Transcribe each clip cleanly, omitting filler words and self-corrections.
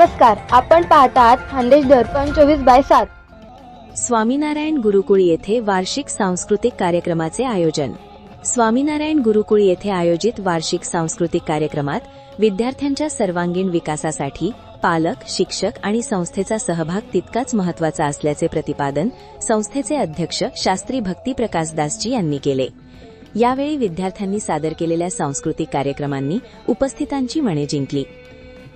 नमस्कार, आपण पाहतात खानदेश दर्पण 24/7. स्वामीनारायण गुरुकुळ येथे वार्षिक सांस्कृतिक कार्यक्रमाचे आयोजन. स्वामीनारायण गुरुकुळ येथे आयोजित वार्षिक सांस्कृतिक कार्यक्रमात विद्यार्थ्यांच्या सर्वांगीण विकासासाठी पालक, शिक्षक आणि संस्थेचा सहभाग तितकाच महत्त्वाचा असल्याचे प्रतिपादन संस्थेचे अध्यक्ष शास्त्री भक्तिप्रकाश दासजी यांनी केले. यावेळी विद्यार्थ्यांनी सादर केलेल्या सांस्कृतिक कार्यक्रमांनी उपस्थितांची मने जिंकली.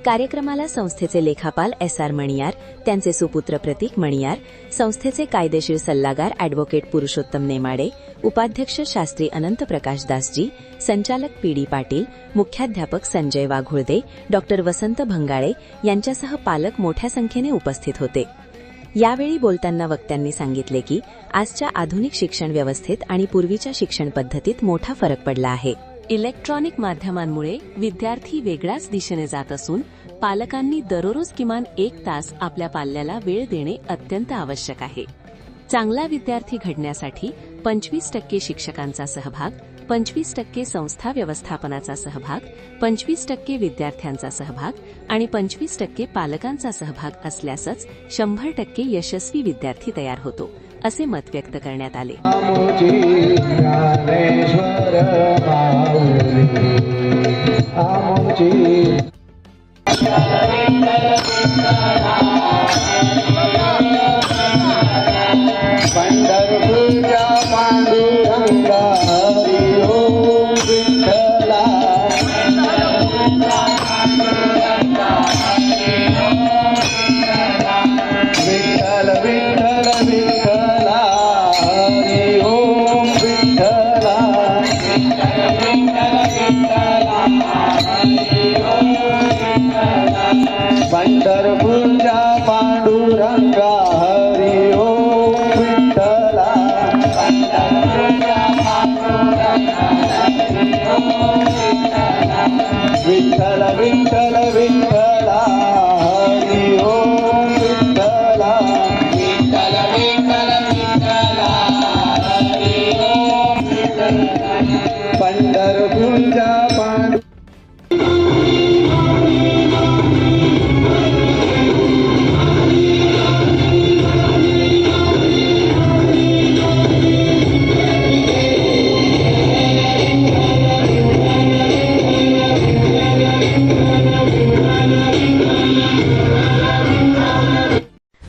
कार्यक्रमाला संस्थेचे लेखापाल SR मणियार, त्यांचे सुपुत्र प्रतीक मणियार, संस्थेचे कायदेशीर सल्लागार अॅडव्होकेट पुरुषोत्तम नेमाडे, उपाध्यक्ष शास्त्री अनंत प्रकाश दासजी, संचालक PD पाटील, मुख्याध्यापक संजय वाघुळदे, डॉ वसंत भंगाळे यांच्यासह पालक मोठ्या संख्येने उपस्थित होते. यावेळी बोलताना वक्त्यांनी सांगितले की आजच्या आधुनिक शिक्षण व्यवस्थेत आणि पूर्वीच्या शिक्षण पद्धतीत मोठा फरक पडला आहे. इलेक्ट्रॉनिक माध्यमांमुळे विद्यार्थी वेगळ्याच दिशेने जात असून पालकांनी दररोज किमान 1 तास आपल्या पाल्याला वेळ देणे अत्यंत आवश्यक आहे. चांगला विद्यार्थी घडण्यासाठी 25% शिक्षकांचा सहभाग, 25% संस्था व्यवस्थापनाचा सहभाग, 25% विद्यार्थ्यांचा सहभाग आणि 25% पालकांचा सहभाग असल्यासच 100% यशस्वी विद्यार्थी तयार होतो, असे मत व्यक्त करण्यात आले. पंढरपूरच्या पांडुरंगा हरी ओम विठ्ठला. विठ्ठल विठ्ठल विठ्ठला हरी ओम विठ्ठला. विठ्ठल विठ्ठल विठ्ठला हरी ओम विठ्ठला. पंढरपूरच्या पांडु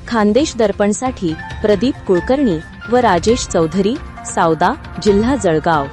खानदेश दर्पणसाठी प्रदीप कुलकर्णी व राजेश चौधरी, सावदा, जिल्हा जळगाव.